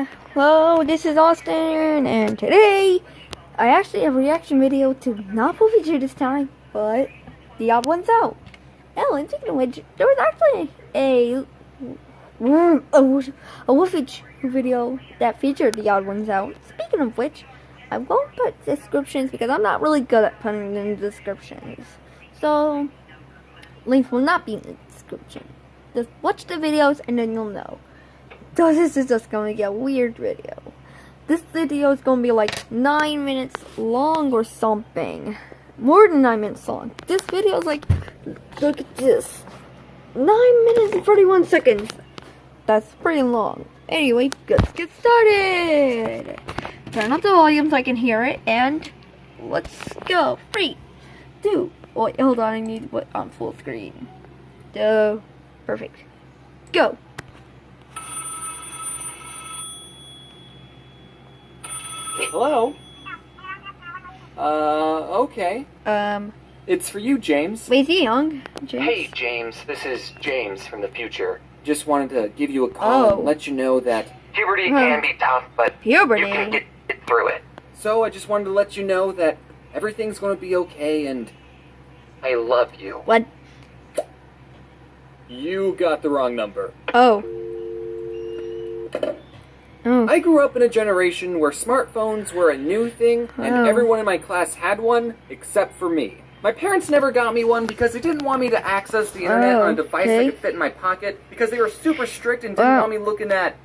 Hello, this is Austin, and today I actually have a reaction video to not Movie Jew this time, but The Odd One's Out. Hell, and speaking of which, there was actually a Wolfie video that featured The Odd One's Out. Speaking of which, I won't put descriptions because I'm not really good at putting in descriptions. So, links will not be in the description. Just watch the videos and then you'll know. So this is just going to be a weird video. This video is going to be like 9 minutes long or something. More than 9 minutes long. This video is like, look at this. 9 minutes and 41 seconds. That's pretty long. Anyway, let's get started. Turn up the volume so I can hear it. And let's go. 3, 2. Wait, hold on. I need to put on full screen. Perfect. Go. Hello? Okay. It's for you, James. Wait, is he young? James? Hey, James. This is James from the future. Just wanted to give you a call and let you know that... Puberty can be tough, but Puberty? you can get through it. So, I just wanted to let you know that everything's going to be okay and... I love you. What? You got the wrong number. Oh. I grew up in a generation where smartphones were a new thing, and everyone in my class had one, except for me. My parents never got me one because they didn't want me to access the internet on a device that could fit in my pocket, because they were super strict and didn't want me looking at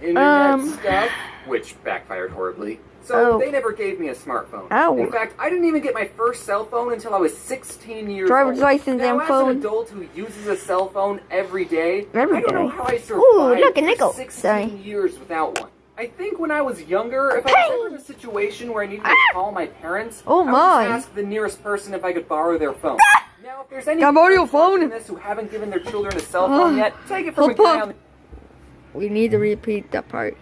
internet stuff, which backfired horribly. So they never gave me a smartphone. In fact, I didn't even get my first cell phone until I was 16 years old. Driver's license now, and phone. As an adult who uses a cell phone every day, I don't know how I survived look, a nickel. 16 years without one. I think when I was younger, if I was ever in a situation where I needed to call my parents, I would just ask the nearest person if I could borrow their phone. Now, if there's any parents watching this who haven't given their children a cell phone yet, take it from a guy on the... We need to repeat that part.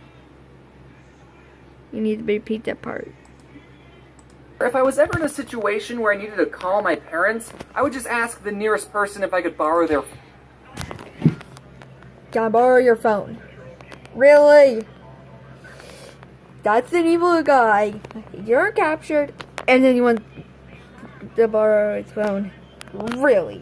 You need to repeat that part. If I was ever in a situation where I needed to call my parents, I would just ask the nearest person if I could borrow their... Can I borrow your phone? Really? That's an evil guy. You're captured, and then you want to borrow his phone. Really?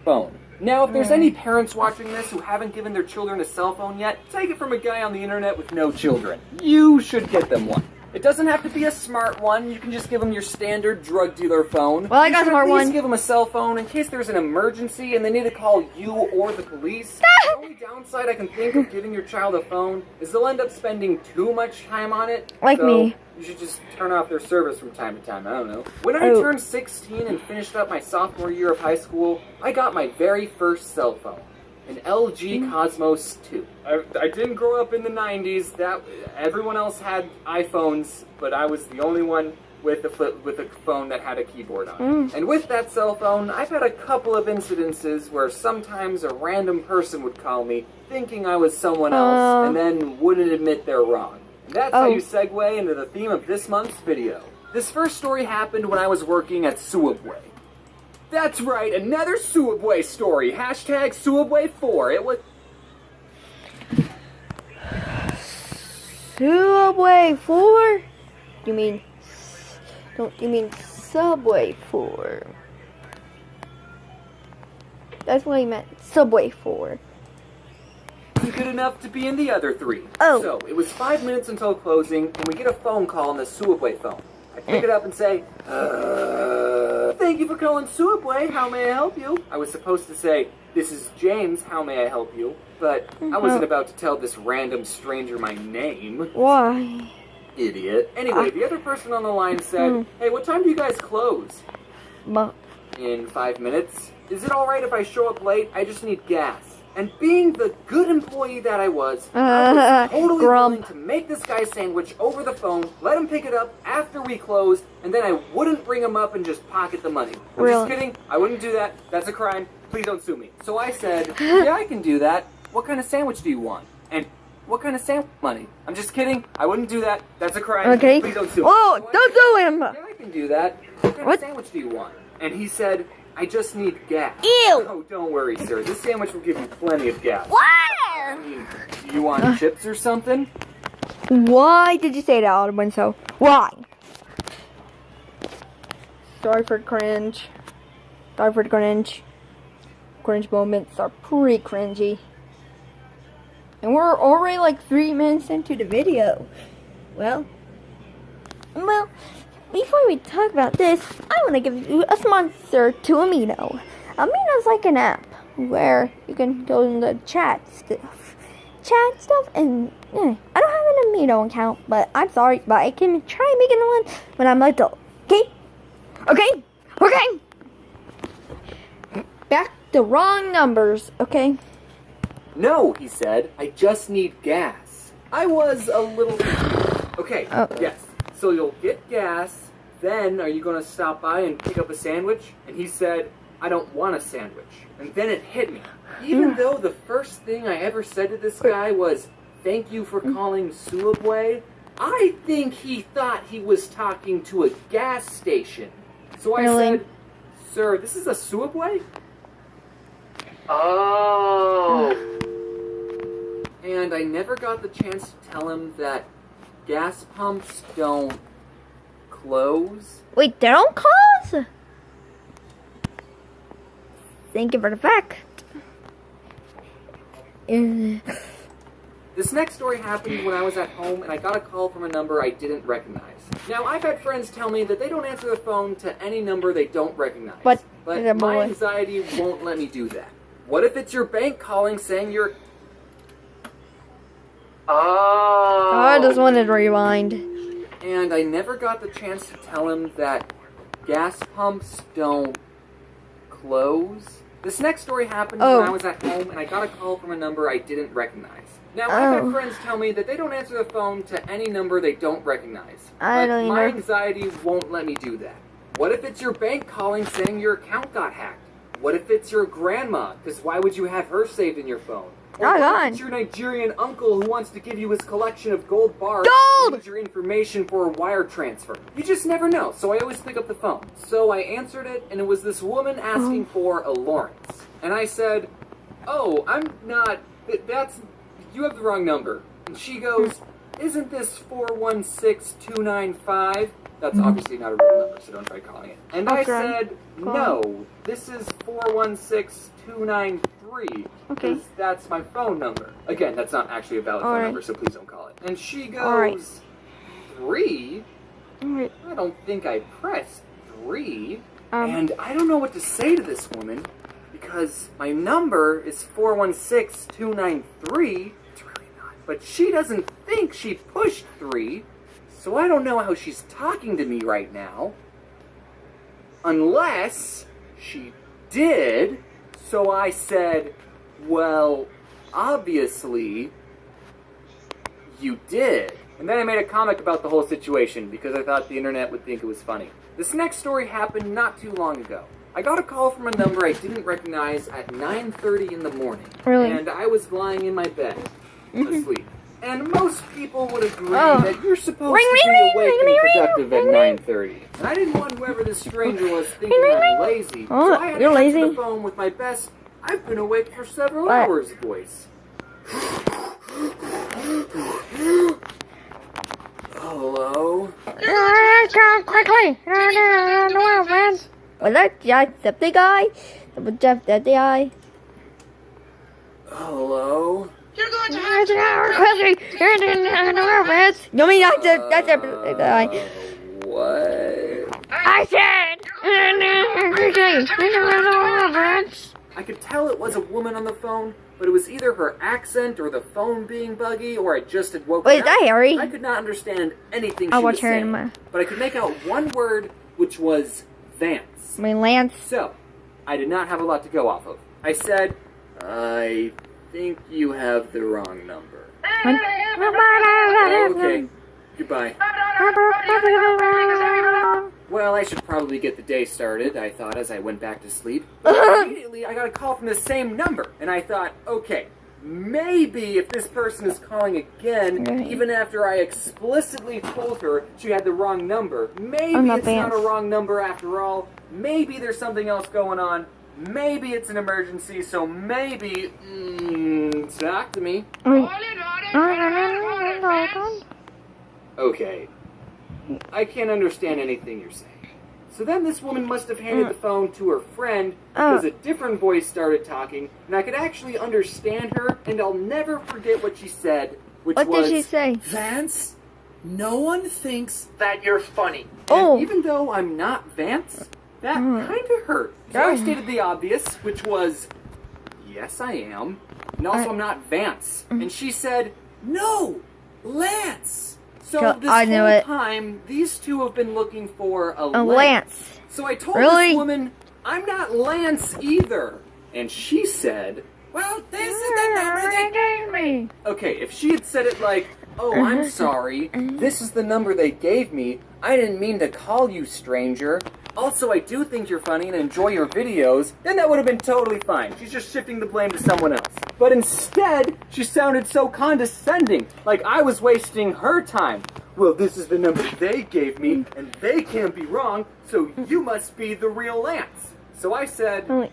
Phone. Now, if there's any parents watching this who haven't given their children a cell phone yet, take it from a guy on the internet with no children. You should get them one. It doesn't have to be a smart one. You can just give them your standard drug dealer phone. Well, I got a smart one. Give them a cell phone in case there's an emergency and they need to call you or the police. The only downside I can think of giving your child a phone is they'll end up spending too much time on it. Like me. You should just turn off their service from time to time. I don't know. When I turned 16 and finished up my sophomore year of high school, I got my very first cell phone. An LG Cosmos 2. I didn't grow up in the 90s. Everyone else had iPhones, but I was the only one with a phone that had a keyboard on it. And with that cell phone, I've had a couple of incidences where sometimes a random person would call me thinking I was someone else and then wouldn't admit they're wrong. And that's how you segue into the theme of this month's video. This first story happened when I was working at Subway. That's right, another Subway story. Hashtag Subway4. It was... Subway 4? You mean... You mean Subway 4? That's what I meant. Subway 4. Good enough to be in the other 3. Oh. So, it was 5 minutes until closing, and we get a phone call on the Subway phone. I pick it up and say, thank you for calling Subway, how may I help you? I was supposed to say, this is James, how may I help you? But I wasn't about to tell this random stranger my name. Why? Idiot. Anyway, the other person on the line said, hey, what time do you guys close? In 5 minutes. Is it alright if I show up late? I just need gas. And being the good employee that I was totally willing to make this guy a sandwich over the phone, let him pick it up after we closed, and then I wouldn't ring him up and just pocket the money. I'm just kidding. I wouldn't do that. That's a crime. Please don't sue me. So I said, yeah, I can do that. What kind of sandwich do you want? And what kind of sandwich money? I'm just kidding. I wouldn't do that. That's a crime. Okay. Please don't sue me. Oh, So don't sue him. yeah, I can do that. What kind of sandwich do you want? And he said, I just need gas. Ew! Oh, don't worry, sir. This sandwich will give you plenty of gas. What? I mean, do you want chips or something? Why did you say that, theodd1sout? Why? Sorry for cringe. Sorry for the cringe. Cringe moments are pretty cringy. And we're already like 3 minutes into the video. Well, before we talk about this, I want to give you a sponsor to Amino. Amino's like an app where you can go in the chat stuff, and I don't have an Amino account, but I'm sorry, but I can try making one when I'm adult. Okay? Back to wrong numbers, okay? No, he said. I just need gas. I was a little... Okay, yes. So you'll get gas, then are you going to stop by and pick up a sandwich? And he said, I don't want a sandwich. And then it hit me. Even though the first thing I ever said to this guy was, thank you for calling Subway, I think he thought he was talking to a gas station. So I said, sir, this is a Subway? Oh. And I never got the chance to tell him that gas pumps don't close. Wait, they don't close? Thank you for the fact. This next story happened when I was at home and I got a call from a number I didn't recognize. Now, I've had friends tell me that they don't answer the phone to any number they don't recognize. But my anxiety won't let me do that. What if it's your bank calling saying you're... Oh. I just wanted to rewind. And I never got the chance to tell him that gas pumps don't close. This next story happened when I was at home and I got a call from a number I didn't recognize. Now, I've had friends tell me that they don't answer the phone to any number they don't recognize. But my anxiety won't let me do that. What if it's your bank calling saying your account got hacked? What if it's your grandma? Because why would you have her saved in your phone? Or what if it's your Nigerian uncle who wants to give you his collection of gold bars and use your information for a wire transfer? You just never know, so I always pick up the phone. So I answered it, and it was this woman asking for a Lawrence. And I said, oh, I'm not, you have the wrong number. And she goes, isn't this 416295? That's obviously not a real number, so don't try calling it. And I said, no, this is 416293, because that's my phone number. Again, that's not actually a valid phone number, so please don't call it. And she goes, 3? I don't think I pressed 3. And I don't know what to say to this woman, because my number is 416293. It's really not. But she doesn't think she pushed 3. So I don't know how she's talking to me right now. Unless she did. So I said, well, obviously, you did. And then I made a comic about the whole situation because I thought the internet would think it was funny. This next story happened not too long ago. I got a call from a number I didn't recognize at 9:30 in the morning. Really? And I was lying in my bed, asleep. And most people would agree that you're supposed to be awake and productive at 9:30. And I didn't want whoever this stranger was thinking I'm lazy, so I had to answer the phone with my best, I've been awake for several hours voice. Hello? Come quickly! Was that Jacksepticeye guy? Was Jeff the guy? Hello? You're going to have to No, me not that's the guy. What? I said. I could tell it was a woman on the phone, but it was either her accent or the phone being buggy, or I just had woken up. Wait, is that Harry? I could not understand anything she was saying, but I could make out one word, which was Vance. I mean, Lance. So, I did not have a lot to go off of. I said, I think you have the wrong number. Okay, goodbye. Well, I should probably get the day started, I thought as I went back to sleep. But immediately, I got a call from the same number, and I thought, okay, maybe if this person is calling again, even after I explicitly told her she had the wrong number, maybe it's not a wrong number after all. Maybe there's something else going on. Maybe it's an emergency, so maybe... talk to me. Okay. I can't understand anything you're saying. So then this woman must have handed the phone to her friend because a different voice started talking, and I could actually understand her, and I'll never forget what she said, which was... What did she say? Vance, no one thinks That you're funny. And even though I'm not Vance, that kind of hurt. So I stated the obvious, which was, yes, I am. And also, I'm not Vance. And she said, no, Lance. so this I knew whole it. time, these two have been looking for a Lance. So I told Really? this woman, I'm not Lance either. And she said, Well, this is the number they gave me. okay, if she had said it like, oh, I'm sorry, this is the number they gave me. I didn't mean to call you, stranger. Also, I do think you're funny and enjoy your videos. Then that would have been totally fine. She's just shifting the blame to someone else. But instead, she sounded so condescending, like I was wasting her time. Well, this is the number they gave me, and they can't be wrong, so you must be the real Lance. So I said,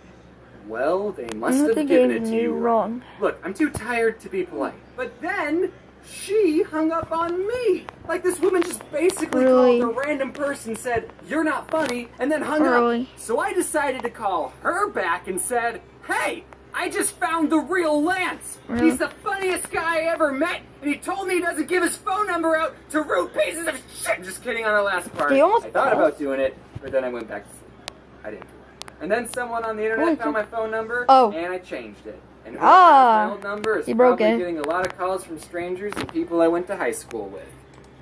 well, they must have given it to you wrong. Look, I'm too tired to be polite. But then, she hung up on me. Like this woman just basically called a random person, said, you're not funny, and then hung up. So I decided to call her back and said, hey, I just found the real Lance. He's the funniest guy I ever met, and he told me he doesn't give his phone number out to rude pieces of shit. Just kidding on the last part. I thought about doing it, but then I went back to sleep. I didn't do it. And then someone on the internet found my phone number, and I changed it. And my old number is probably getting a lot of calls from strangers and people I went to high school with.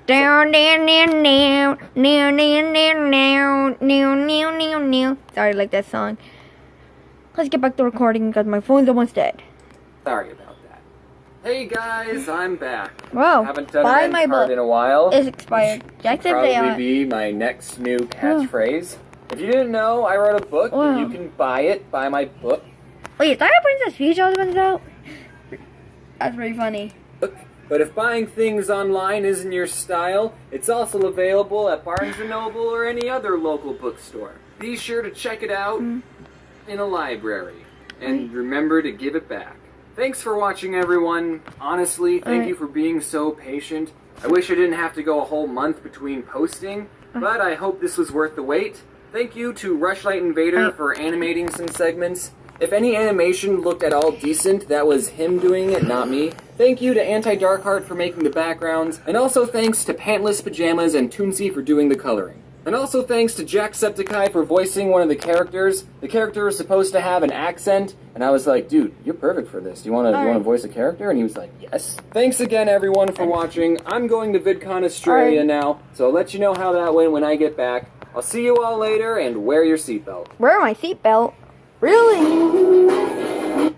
Down, down, down, down, down, down, down, down, down, down, down. Sorry, I like that song. Let's get back to recording because my phone's almost dead. Sorry about that. Hey guys, I'm back. Whoa, Haven't done buy an my end card book. in a while. It's expired. Jack said they Probably are. be my next new catchphrase. If you didn't know, I wrote a book, and you can buy it. Buy my book. Wait, is that a Princess Peach husband's out? That's pretty funny. But if buying things online isn't your style, it's also available at Barnes & Noble or any other local bookstore. Be sure to check it out in a library. And remember to give it back. Thanks for watching, everyone. Honestly, thank you for being so patient. I wish I didn't have to go a whole month between posting, but I hope this was worth the wait. Thank you to Rushlight Invader for animating some segments. If any animation looked at all decent, that was him doing it, not me. Thank you to Anti-Darkheart for making the backgrounds, and also thanks to Pantless Pajamas and Toonsy for doing the coloring. And also thanks to Jacksepticeye for voicing one of the characters. The character was supposed to have an accent, and I was like, dude, you're perfect for this. Do you want to voice a character? And he was like, yes. Thanks again, everyone, for watching. I'm going to VidCon Australia now, so I'll let you know how that went when I get back. I'll see you all later, and wear your seatbelt. Wear my seatbelt? Really?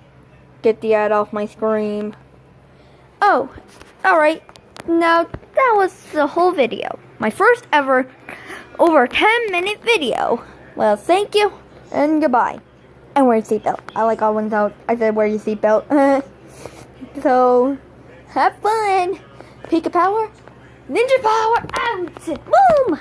Get the ad off my screen. Oh, alright. Now, that was the whole video. My first ever over 10-minute video. Well, thank you, and goodbye. And wear your seatbelt. I like theodd1sout. I said wear your seatbelt. So, have fun. Pika power. Ninja power out. Boom.